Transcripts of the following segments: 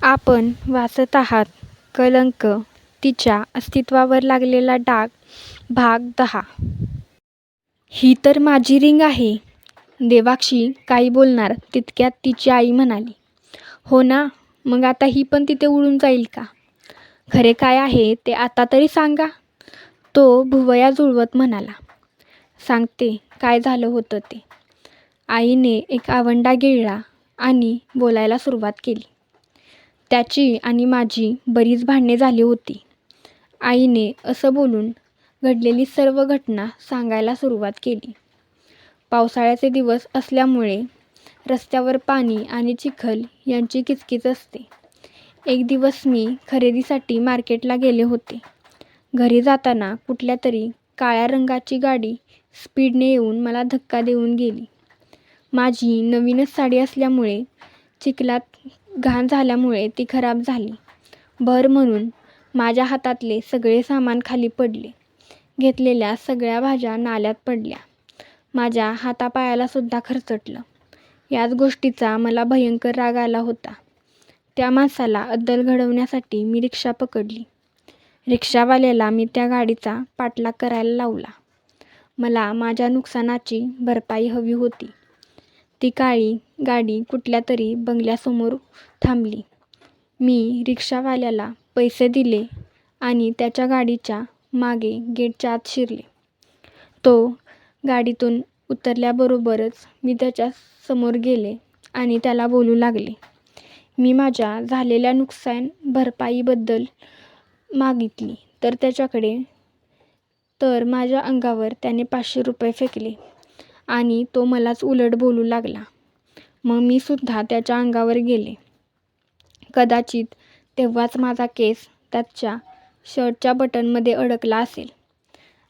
आपण वाचत आहात कलंक, तिच्या अस्तित्वावर लागलेला डाग, भाग 10. ही तर माझी रिंग आहे. देवाक्षी काही बोलणार तितक्यात तिची आई म्हणाली, हो ना, मग आता ही पण तिथे उडून जाईल का? खरे काय आहे ते आता तरी सांगा. तो भुवया जुळवत म्हणाला. सांगते काय झालं होतं ते. आईने एक आवंडा गिळला आणि बोलायला सुरुवात केली. त्याची आणि माझी बरीच भांडणे झाली होती. आईने असं बोलून घडलेली सर्व घटना सांगायला सुरुवात केली. पावसाळ्याचे दिवस असल्यामुळे रस्त्यावर पाणी आणि चिखल यांची किचकिच असते. एक दिवस मी खरेदीसाठी मार्केटला गेले होते. घरी जाताना कुठल्या तरी काळ्या रंगाची गाडी स्पीडने येऊन मला धक्का देऊन गेली. माझी नवीनच साडी असल्यामुळे चिखलात घाण झाल्यामुळे ती खराब झाली. भर म्हणून माझ्या हातातले सगळे सामान खाली पडले. घेतलेल्या सगळ्या भाज्या नाल्यात पडल्या. माझ्या हातापायाला सुद्धा खरचटलं. याच गोष्टीचा मला भयंकर राग आला होता. त्या माणसाला अद्दल घडवण्यासाठी मी रिक्षा पकडली. रिक्षावाल्याला मी त्या गाडीचा पाठलाग करायला लावला. मला माझ्या नुकसानाची भरपाई हवी होती. ती काळी गाडी कुठल्या तरी बंगल्यासमोर थांबली. मी रिक्षावाल्याला पैसे दिले आणि त्याच्या गाडीच्या मागे गेटच्या आत शिरले. तो गाडीतून उतरल्याबरोबरच मी त्याच्या समोर गेले आणि त्याला बोलू लागले. मी माझ्या झालेल्या नुकसान भरपाईबद्दल मागितली तर माझ्या अंगावर त्याने 500 रुपये फेकले आणि तो मलाच उलट बोलू लागला. मग मी सुद्धा त्याच्या अंगावर गेले. कदाचित तेव्हाच माझा केस त्याच्या शर्टच्या बटनमध्ये अडकला असेल.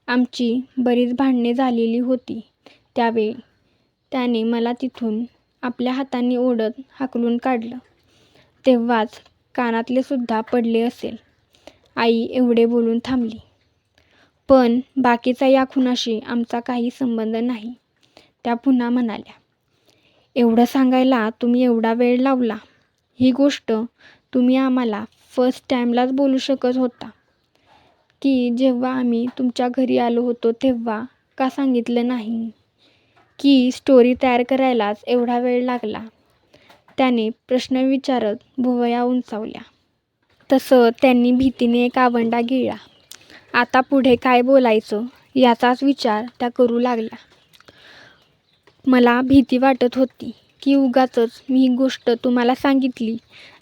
आमची बरीच भांडणे झालेली होती त्यावेळी. त्याने मला तिथून आपल्या हातांनी ओढत हाकलून काढलं. तेव्हाच कानातले सुद्धा पडले असेल. आई एवढे बोलून थांबली. पण बाकीचा या खुनाशी आमचा काही संबंध नाही, त्या पुन्हा म्हणाल्या. एवढं सांगायला तुम्ही एवढा वेळ लावला? ही गोष्ट तुम्ही आम्हाला फर्स्ट टाईमलाच बोलू शकत होता की जेव्हा आम्ही तुमच्या घरी आलो होतो तेव्हा का सांगितलं नाही? की स्टोरी तयार करायलाच एवढा वेळ लागला? त्याने प्रश्न विचारत भुवया उंचावल्या. तसं त्यांनी भीतीने एक आवंडा गिळला. आता पुढे काय बोलायचं याचाच विचार त्या करू लागल्या. मला भीती वाटत होती की उगाचच मी ही गोष्ट तुम्हाला सांगितली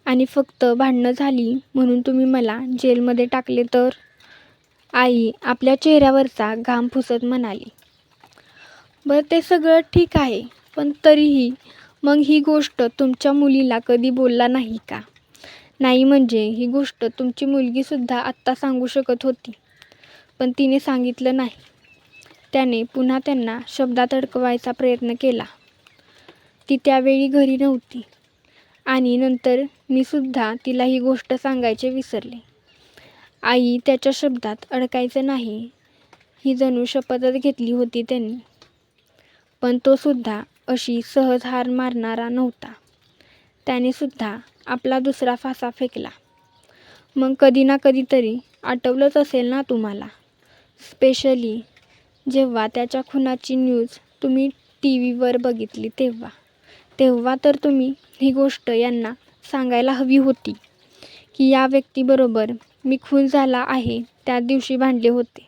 आणि फक्त भांडणं झाली म्हणून तुम्ही मला जेलमध्ये टाकले तर? आई आपल्या चेहऱ्यावरचा घाम पुसत म्हणाली. बरं, ते सगळं ठीक आहे, पण तरीही मग ही गोष्ट तुमच्या मुलीला कधी बोलला नाही का? नाही म्हणजे ही गोष्ट तुमची मुलगीसुद्धा आत्ता सांगू शकत होती, पण तिने सांगितलं नाही. त्याने पुन्हा त्यांना शब्दात अडकवायचा प्रयत्न केला. ती त्यावेळी घरी नव्हती आणि नंतर मी सुद्धा तिला ही गोष्ट सांगायचे विसरले. आई त्याच्या शब्दात अडकायचं नाही ही जणू शपथच घेतली होती त्यांनी. पण तो सुद्धा अशी सहज हार मारणारा नव्हता. त्याने सुद्धा आपला दुसरा फासा फेकला. मग कधी ना कधीतरी आठवलंच असेल ना तुम्हाला, स्पेशली जेव्हा त्याच्या खुनाची न्यूज तुम्ही टीव्हीवर बघितली तेव्हा तर तुम्ही ही गोष्ट यांना सांगायला हवी होती की या व्यक्तीबरोबर मी खून झाला आहे त्या दिवशी भांडले होते.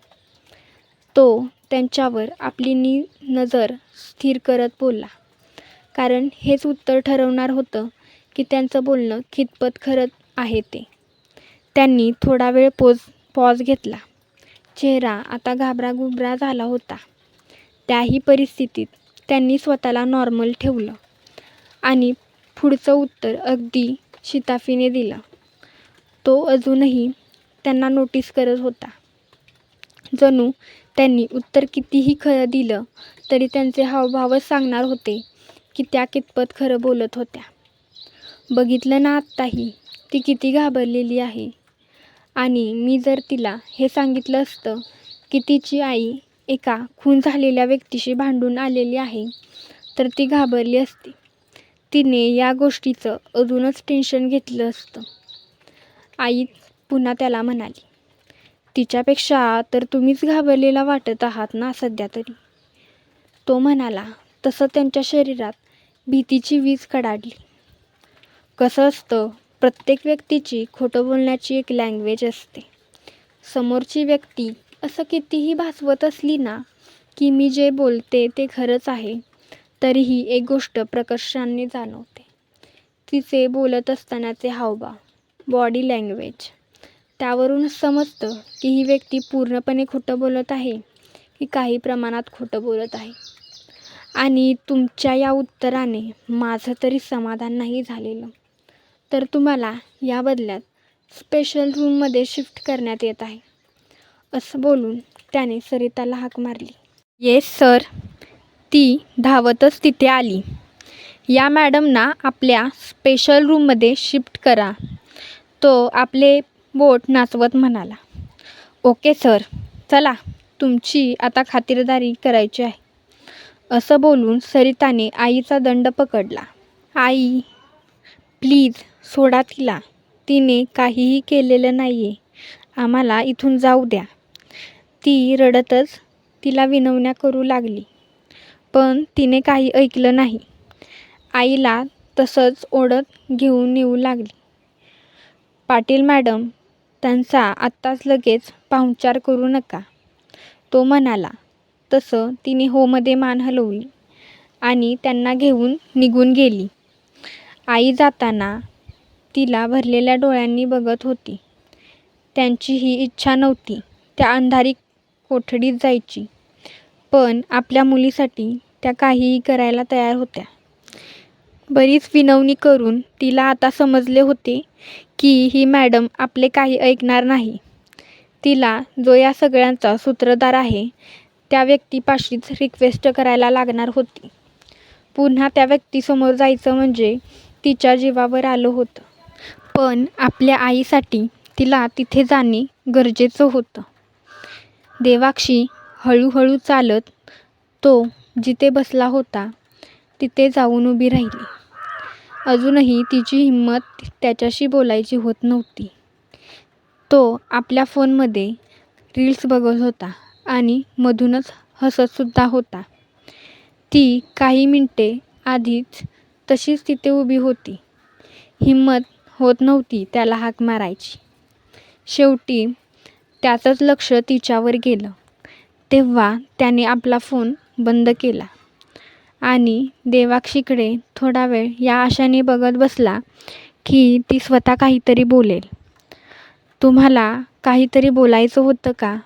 तो त्यांच्यावर आपली नजर स्थिर करत बोलला, कारण हेच उत्तर ठरवणार होतं की त्यांचं बोलणं कितपत खरं आहे ते. त्यांनी थोडा वेळ पॉज घेतला. चेहरा आता घाबरागुबरा झाला होता. त्याही परिस्थितीत त्यांनी स्वतःला नॉर्मल ठेवलं आणि पुढचं उत्तर अगदी शिताफीने दिलं. तो अजूनही त्यांना नोटीस करत होता. जणू त्यांनी उत्तर कितीही खरं दिलं तरी त्यांचे हावभावच सांगणार होते की त्या कितपत खरं बोलत होत्या. बघितलं ना आत्ताही ती किती घाबरलेली आहे. आणि मी जर तिला हे सांगितलं असतं की तिची आई एका खून झालेल्या व्यक्तीशी भांडून आलेली आहे तर ती घाबरली असती. तिने या गोष्टीचं अजूनच टेन्शन घेतलं असतं. आई पुन्हा त्याला म्हणाली, तिच्यापेक्षा तर तुम्हीच घाबरलेला वाटत आहात ना सध्या तरी. तो म्हणाला. तसं त्यांच्या शरीरात भीतीची वीज कडाडली. कसं असतं, प्रत्येक व्यक्तीची खोटं बोलण्याची एक लँग्वेज असते. समोरची व्यक्ती असं कितीही भासवत असली ना की मी जे बोलते ते खरंच आहे, तरीही एक गोष्ट प्रकर्षाने जाणवते. तिचे बोलत असतानाचे हावभाव, बॉडी लँग्वेज. त्यावरूनच समजतं की ही व्यक्ती पूर्णपणे खोटं बोलत आहे की काही प्रमाणात खोटं बोलत आहे. आणि तुमच्या या उत्तराने माझं तरी समाधान नाही झालेलं. तर तुम्हाला या बदल्यात स्पेशल रूममध्ये शिफ्ट करण्यात येत आहे. असं बोलून त्याने सरिताला हाक मारली. Yes sir. ती धावतच तिथे आली. या मॅडमना आपल्या स्पेशल रूममध्ये शिफ्ट करा. तो आपले बोट नाचवत म्हणाला. Okay sir. चला, तुमची आता खातिरदारी करायची आहे. असं बोलून सरिताने आईचा दंड पकडला. आई, प्लीज सोडा तिला. तिने काहीही केलेलं नाही आहे. आम्हाला इथून जाऊ द्या. ती रडतच तिला विनवण्या करू लागली. पण तिने काही ऐकलं नाही. आईला तसंच ओढत घेऊन येऊ लागली. पाटील मॅडम, त्यांचा आत्ताच लगेच पाहुणचार करू नका, तो म्हणाला. तसं तिने होमध्ये मान हलवली आणि त्यांना घेऊन निघून गेली. आई जाताना तिला भरलेल्या डोळ्यांनी बघत होती. त्यांची ही इच्छा नव्हती त्या अंधारी कोठडीत जायची, पण आपल्या मुलीसाठी त्या काहीही करायला तयार होत्या. बरीच विनवणी करून तिला आता समजले होते की ही मॅडम आपले काही ऐकणार नाही. तिला जो या सगळ्यांचा सूत्रधार आहे त्या व्यक्तीपाशीच रिक्वेस्ट करायला लागणार होती. पुन्हा त्या व्यक्तीसमोर जायचं म्हणजे तिच्या जीवावर आलं होतं. पण आपल्या आईसाठी तिला तिथे जाणे गरजेचं होतं. देवाक्षी हळूहळू चालत तो जिथे बसला होता तिथे जाऊन उभी राहिली. अजूनही तिची हिंमत त्याच्याशी बोलायची होत नव्हती. तो आपल्या फोनमध्ये रील्स बघत होता आणि मधूनच हसतसुद्धा होता. ती काही मिनिटे आधीच तशीच तिथे उभी होती. हिंमत होत नव्हती त्याला हाक मारायची. शेवटी त्याचंच लक्ष तिच्यावर गेलं. तेव्हा त्याने आपला फोन बंद केला आणि देवाक्षीकडे थोडा वेळ या आशेने बघत बसला की ती स्वतः काहीतरी बोलेल. तुम्हाला काहीतरी बोलायचं होतं का?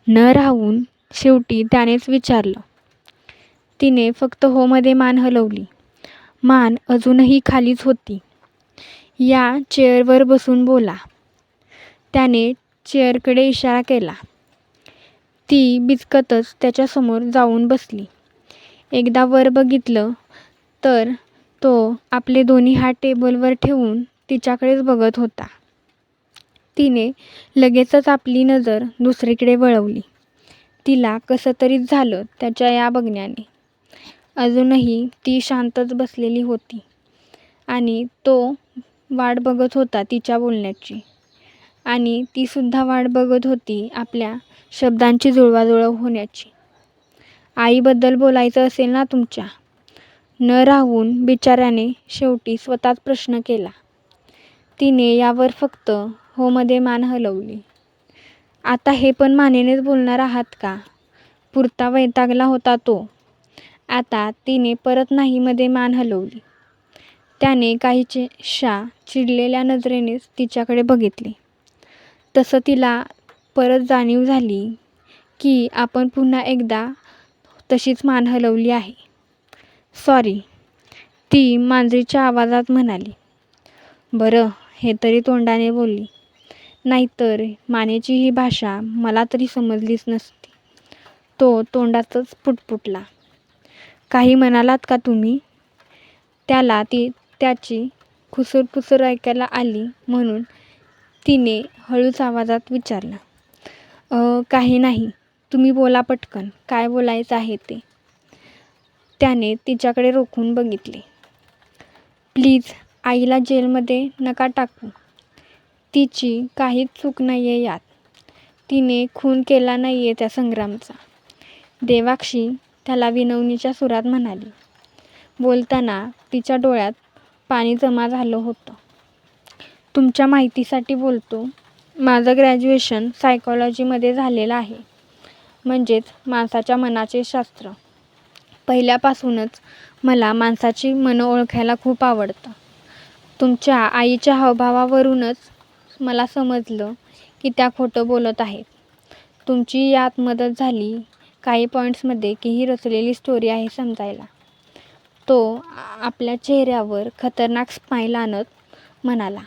न राहून शेवटी त्यानेच विचारलं. तिने फक्त होमध्ये मान हलवली. मान अजूनही खालीच होती. या चेअरवर बसून बोला. त्याने चेअरकडे इशारा केला. ती बिचकतच त्याच्यासमोर जाऊन बसली. एकदा वर बघितलं तर तो आपले दोन्ही हात टेबलवर ठेवून तिच्याकडेच बघत होता. तिने लगेचच आपली नजर दुसरीकडे वळवली. तिला कसं तरीच झालं त्याच्या या बघण्याने. अजूनही ती शांतच बसलेली होती आणि तो वाट बघत होता तिच्या बोलण्याची. आणि तीसुद्धा वाट बघत होती आपल्या शब्दांची जुळवाजुळव होण्याची. आईबद्दल बोलायचं असेल ना तुमच्या? न राहून बिचाऱ्याने शेवटी स्वतःच प्रश्न केला. तिने यावर फक्त होमध्ये मान हलवली. आता हे पण मानेनेच बोलणार आहात का? पुरता वैतागला होता तो. आता तिने परत नाहीमध्ये मान हलवली. त्याने काहीशा चिडलेल्या नजरेनेच तिच्याकडे बघितले. तसं तिला परत जाणीव झाली की आपण पुन्हा एकदा तशीच मान हलवली आहे. सॉरी, ती मांजरीच्या आवाजात म्हणाली. बरं, हे तरी तोंडाने बोलली, नाहीतर मानेची ही भाषा मला तरी समजलीच नसती. तो तोंडातच पुटपुटला. काही म्हणालात का तुम्ही? त्याला त्याची खुसूरपुसूर ऐकायला आली म्हणून तिने हळूच आवाजात विचारलं. काही नाही. तुम्ही बोला पटकन, काय बोलायचं आहे ते. त्याने तिच्याकडे रोखून बघितले. प्लीज आईला जेलमध्ये नका टाकू. तिची काहीच चूक नाही आहे यात. तिने खून केला नाही आहे त्या संग्रामचा. देवाक्षी त्याला विनवणीच्या सुरात म्हणाली. बोलताना तिच्या डोळ्यात पाणी जमा झालं होतं. तुमच्या माहितीसाठी बोलतो. माझं ग्रॅज्युएशन सायकॉलॉजीमध्ये झालेलं आहे. म्हणजेच माणसाच्या मनाचे शास्त्र. पहिल्यापासूनच मला माणसाची मनं ओळखायला खूप आवडतं. तुमच्या आईच्या हावभावावरूनच मला समजलं की त्या खोटं बोलत आहेत. तुमची यात मदत झाली काही पॉईंट्समध्ये की ही रचलेली स्टोरी आहे समजायला. तो आपल्या चेहऱ्यावर खतरनाक स्माईल आणत म्हणाला.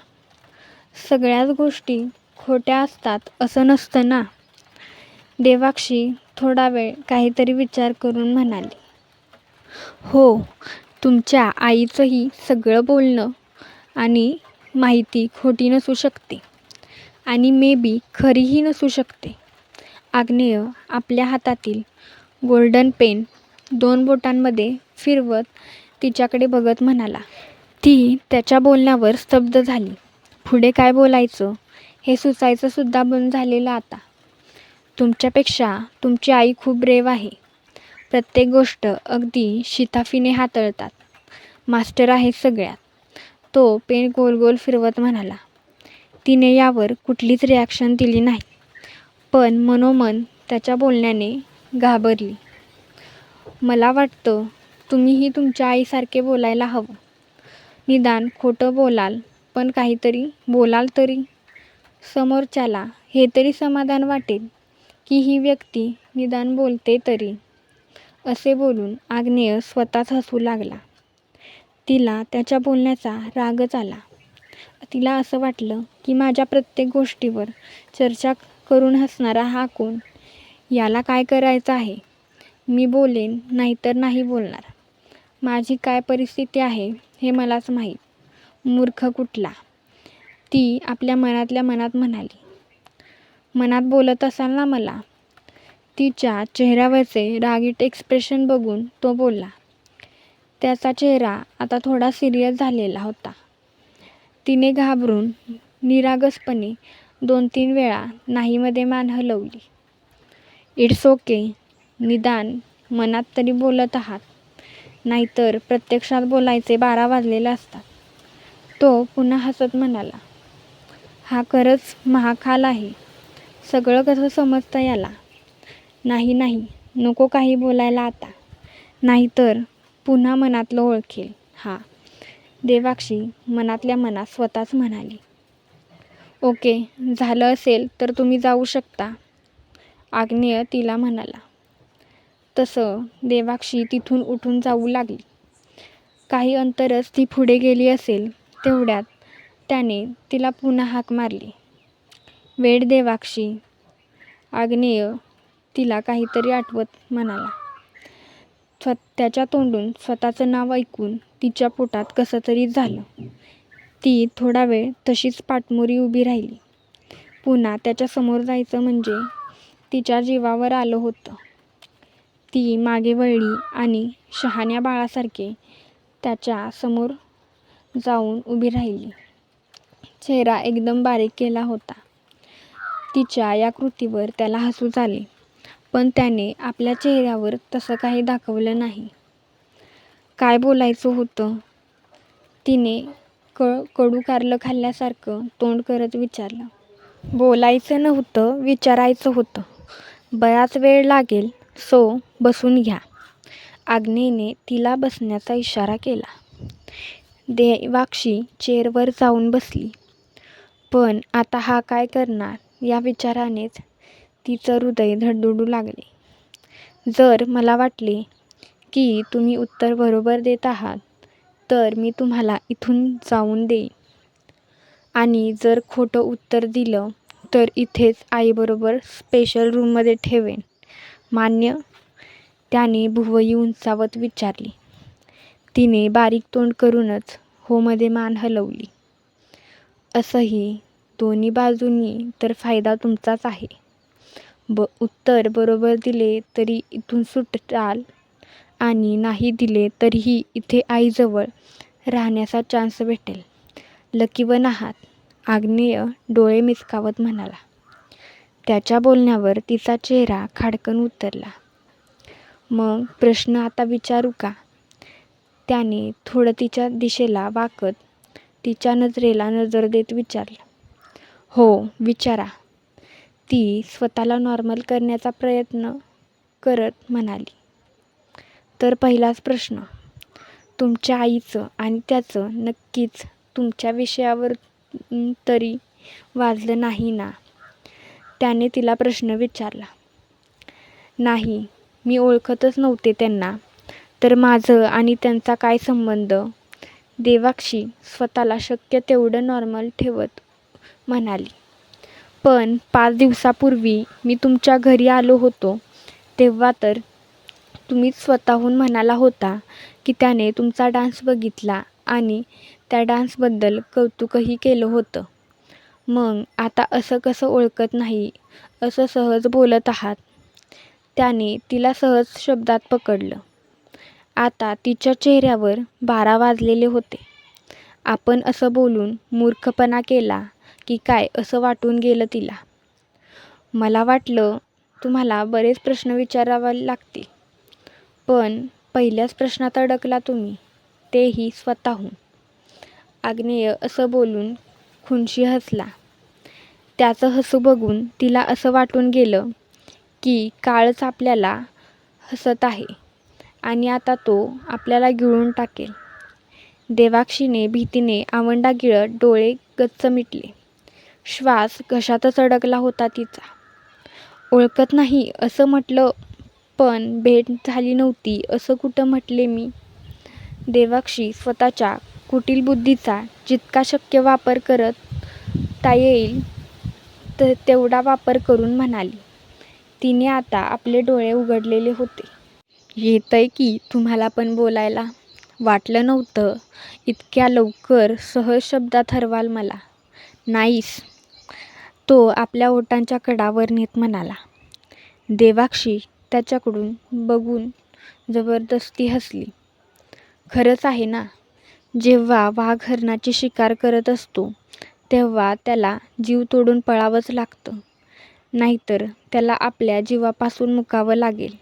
सगळ्याच गोष्टी खोट्या असतात असं नसतं ना. देवाक्षी थोडा वेळ काहीतरी विचार करून म्हणाली. हो, तुमच्या आईचंही सगळं बोलणं आणि माहिती खोटी नसू शकते आणि मे बी खरीही नसू शकते. आग्नेय आपल्या हातातील गोल्डन पेन 2 बोटांमध्ये फिरवत तिच्याकडे बघत म्हणाला. ती त्याच्या बोलण्यावर स्तब्ध झाली. पुढे काय बोलायचं हे सुचायचं सुद्धा बंद झालेलं आता. तुमच्यापेक्षा तुमची आई खूप ब्रेव आहे. प्रत्येक गोष्ट अगदी शिताफीने हाताळतात. मास्टर आहे सगळ्यात. तो पेन गोल गोल फिरवत म्हणाला. तिने यावर कुठलीच रिॲक्शन दिली नाही, पण मनोमन त्याच्या बोलण्याने घाबरली. मला वाटतं तुम्हीही तुमच्या आईसारखे बोलायला हवं. निदान खोटं बोलाल पण काहीतरी बोलाल तरी. समोरच्याला हे तरी समाधान वाटेल की ही व्यक्ती निदान बोलते तरी. असे बोलून आग्नेय स्वतःच हसू लागला. तिला त्याच्या बोलण्याचा रागच आला. तिला असं वाटलं की माझ्या प्रत्येक गोष्टीवर चर्चा करून हसणारा हा कोण? याला काय करायचं आहे? मी बोलेन नाहीतर नाही बोलणार. माझी काय परिस्थिती आहे हे मलाच माहीत. मूर्ख कुठला. ती आपल्या मनातल्या मनात म्हणाली. मनात बोलत असाल ना मला. तिच्या चेहऱ्यावरचे रागीट एक्सप्रेशन बघून तो बोलला. त्याचा चेहरा आता थोडा सिरियस झालेला होता. तिने घाबरून निरागसपणे 2-3 वेळा नाहीमध्ये मान हलवली. It's okay. निदान मनात तरी बोलत आहात. नाहीतर प्रत्यक्षात बोलायचे 12 वाजलेले असतात. तो पुन्हा हसत म्हणाला. हा खरंच महाखाल आहे. सगळं कसं समजतं याला. नाही, नको काही बोलायला आता. नाहीतर पुन्हा मनातलं ओळखेल हा. देवाक्षी मनातल्या मनात स्वतःच म्हणाली. ओके, झालं असेल तर तुम्ही जाऊ शकता. आग्नेय तिला म्हणाला. तसं देवाक्षी तिथून उठून जाऊ लागली. काही अंतरच ती पुढे गेली असेल तेवढ्यात त्याने तिला पुन्हा हाक मारली. वेट देवाक्षी. आग्नेय तिला काहीतरी आठवत म्हणाला. त्याच्या तोंडून स्वतःचं नाव ऐकून तिच्या पोटात कसं तरी झालं. ती थोडा वेळ तशीच पाठमोरी उभी राहिली. पुन्हा त्याच्या समोर जायचं म्हणजे तिच्या जीवावर आलं होतं. ती मागे वळली आणि शहाण्या बाळासारखे त्याच्या समोर जाऊन उभी राहिली. चेहरा एकदम बारीक केला होता. तिच्या या कृतीवर त्याला हसूच आले, पण त्याने आपल्या चेहऱ्यावर तसं काही दाखवलं नाही. काय बोलायचं होतं? तिने कडू कारलं खाल्ल्यासारखं तोंड करत विचारलं. बोलायचं नव्हतं, विचारायचं होतं. बराच वेळ लागेल, सो बसून घ्या. आग्नेयने तिला बसण्याचा इशारा केला. देवाक्षी चेअरवर जाऊन बसली. पण आता हा काय करणार या विचारानेच तिचं हृदय धडधडू लागले. जर मला वाटले की तुम्ही उत्तर बरोबर देत आहात तर मी तुम्हाला इथून जाऊन देईन. आणि जर खोटं उत्तर दिलं तर इथेच आईबरोबर स्पेशल रूममध्ये ठेवेन. मान्य? त्याने भुवई उंचावत विचारली. तिने बारीक तोंड करूनच होमध्ये मान हलवली. असंही दोन्ही बाजूंनी तर फायदा तुमचाच आहे. उत्तर बरोबर दिले तरी इथून सुटाल आणि नाही दिले तरीही इथे आईजवळ राहण्याचा चान्स भेटेल. लकी वन आहात. आग्नेय डोळे मिचकावत म्हणाला. त्याच्या बोलण्यावर तिचा चेहरा खाडकन उतरला. मग प्रश्न आता विचारू का? त्याने थोडं तिच्या दिशेला वाकत तिच्या नजरेला नजर देत विचारलं. हो, विचारा. ती स्वतःला नॉर्मल करण्याचा प्रयत्न करत म्हणाली. तर पहिलाच प्रश्न, तुमच्या आईचं आणि त्याचं नक्कीच तुमच्या विषयावर तरी वाजलं नाही ना? त्याने तिला प्रश्न विचारला. नाही, मी ओळखतच नव्हते त्यांना. तर माझं आणि त्यांचा काय संबंध? देवाक्षी स्वतःला शक्य तेवढं नॉर्मल ठेवत म्हणाली. पण 5 दिवसापूर्वी मी तुमच्या घरी आलो होतो तेव्हा तर तुम्हीच स्वतःहून म्हणाला होता की त्याने तुमचा डान्स बघितला आणि त्या डान्सबद्दल कौतुकही केलं होतं. मग आता असं कसं ओळखत नाही असं सहज बोलत आहात? त्याने तिला सहज शब्दात पकडलं. आता तिच्या चेहऱ्यावर 12 वाजलेले होते. आपण असं बोलून मूर्खपणा केला की काय असं वाटून गेलं तिला. मला वाटलं तुम्हाला बरेच प्रश्न विचारावे लागतील, पण पहिल्याच प्रश्नात अडकला तुम्ही, तेही स्वतःहून. आग्नेय असं बोलून खुनशी हसला. त्याचं हसू बघून तिला असं वाटून गेलं की काळच आपल्याला हसत आहे आणि आता तो आपल्याला गिळून टाकेल. देवाक्षीने भीतीने आवंडा गिळत डोळे गच्च मिटले. श्वास घशातच अडकला होता तिचा. ओळखत नाही असं म्हटलं, पण भेट झाली नव्हती असं कुठं म्हटले मी? देवाक्षी स्वतःच्या कुटील बुद्धीचा जितका शक्य वापर करता येईल तेवढा वापर करून म्हणाली. तिने आता आपले डोळे उघडलेले होते. येतंय की तुम्हाला पण बोलायला? वाटलं नव्हतं इतक्या लवकर सहज शब्दात हरवाल मला. नाईस, तो आपल्या ओठांच्या कडावर नेत म्हणाला. देवाक्षी त्याच्याकडून बघून जबरदस्ती हसली. खरंच आहे ना, जेव्हा वाघ हरणाची शिकार करत असतो तेव्हा त्याला जीव तोडून पळावंच लागतं, नाहीतर त्याला आपल्या जीवापासून मुकावं लागेल.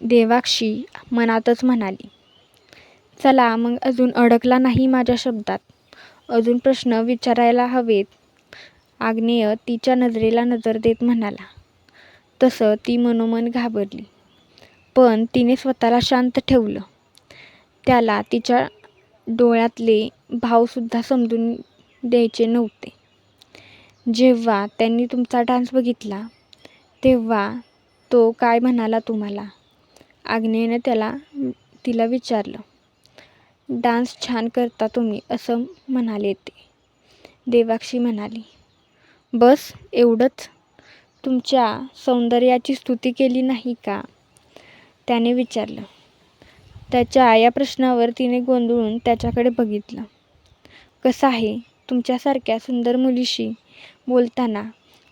देवाक्षी मनातच म्हणाली. चला मग, अजून अडकला नाही माझ्या शब्दात? अजून प्रश्न विचारायला हवेत? आग्नेय तिच्या नजरेला नजर देत म्हणाला. तसं ती मनोमन घाबरली, पण तिने स्वतःला शांत ठेवलं. त्याला तिच्या डोळ्यातले भावसुद्धा समजून द्यायचे नव्हते. जेव्हा त्यांनी तुमचा डान्स बघितला तेव्हा तो काय म्हणाला तुम्हाला? आग्नेयने तिला विचारलं. डान्स छान करता तुम्ही असं म्हणाले ते. देवाक्षी म्हणाली. बस एवढंच? तुमच्या सौंदर्याची स्तुती केली नाही का? त्याने विचारलं. त्याच्या या प्रश्नावर तिने गोंधळून त्याच्याकडे बघितलं. कसं आहे, तुमच्यासारख्या सुंदर मुलीशी बोलताना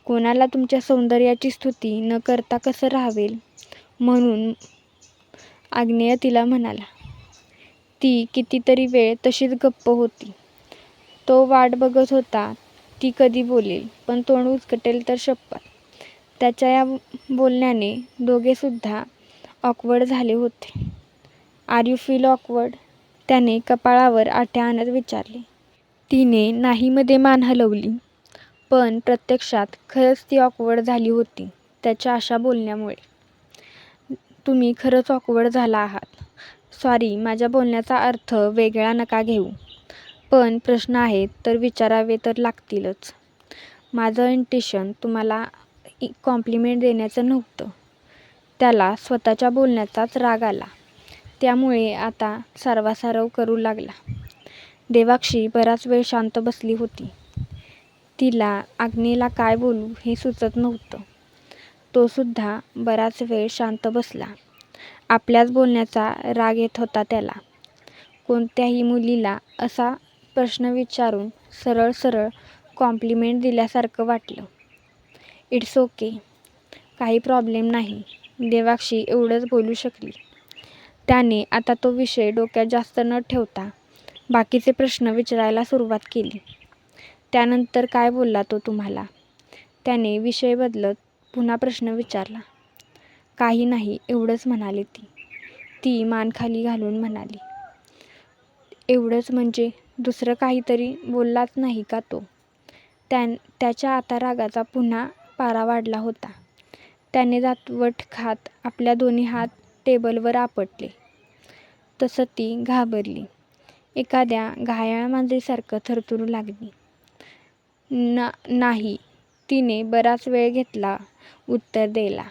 कोणाला तुमच्या सौंदर्याची स्तुती न करता कसं राहावेल? म्हणून आग्नेय तिला म्हणाला. ती कितीतरी वेळ तशीच गप्प होती. तो वाट बघत होता ती कधी बोलेल, पण तोंड उचकटेल तर शपथ. त्याच्या या बोलण्याने दोघेसुद्धा ऑकवर्ड झाले होते. Are you feel awkward? त्याने कपाळावर आठ्या आणत विचारले. तिने नाहीमध्ये मान हलवली, पण प्रत्यक्षात खरंच ती ऑकवर्ड झाली होती त्याच्या अशा बोलण्यामुळे. तुम्ही खरंच ऑकवर्ड झाला आहात. सॉरी, माझ्या बोलण्याचा अर्थ वेगळा नका घेऊ. पण प्रश्न आहेत तर विचारावे तर लागतीलच. माझं इंटेन्शन तुम्हाला कॉम्प्लिमेंट देण्याचं नव्हतं. त्याला स्वतःच्या बोलण्याचाच राग आला, त्यामुळे आता सारवासारव करू लागला. देवाक्षी बराच वेळ शांत बसली होती. तिला आग्नेयला काय बोलू हे सुचत नव्हतं. तो सुद्धा बराच वेळ शांत बसला. आपल्याच बोलण्याचा राग येत होता त्याला. कोणत्याही मुलीला असा प्रश्न विचारून सरळ सरळ कॉम्प्लिमेंट दिल्यासारखं वाटलं. इट्स ओके, काही प्रॉब्लेम नाही. देवाक्षी एवढंच बोलू शकली. त्याने आता तो विषय डोक्यात जास्त न ठेवता बाकीचे प्रश्न विचारायला सुरुवात केली. त्यानंतर काय बोलला तो तुम्हाला? त्याने विषय बदलत पुन्हा प्रश्न विचारला. काही नाही एवढंच म्हणाली ती. ती मान खाली घालून म्हणाली. एवढंच म्हणजे दुसरं काहीतरी बोललाच नाही का तो? त्याच्या आता रागाचा पुन्हा पारा वाढला होता. त्याने दातवट खात आपल्या दोन्ही हात टेबलवर आपटले. तसं ती घाबरली. एखाद्या घायाळ मांजरीसारखं थरथरू लागली. नाही, तिने बराच वेळ घेतला उत्तर द्यायला.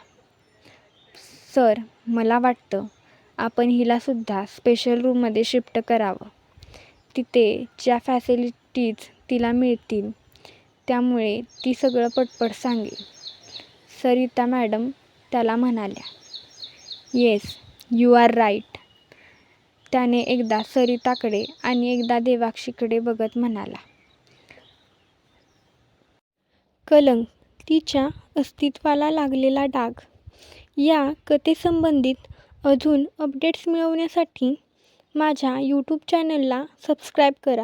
सर, मला वाटतं आपण हिलासुद्धा स्पेशल रूममध्ये शिफ्ट करावं. तिथे ज्या फॅसिलिटीज तिला मिळतील त्यामुळे ती सगळं पटपट सांगेल, सरिता मॅडम त्याला म्हणाल्या. Yes, you are right. त्याने एकदा सरिताकडे आणि एकदा देवाक्षीकडे बघत म्हणाला. कलंक, तिच्या अस्तित्वाला लागलेला डाग या कथेसंबंधित अजून अपडेट्स मिळवण्यासाठी माझ्या यूट्यूब चॅनलला सबस्क्राईब करा.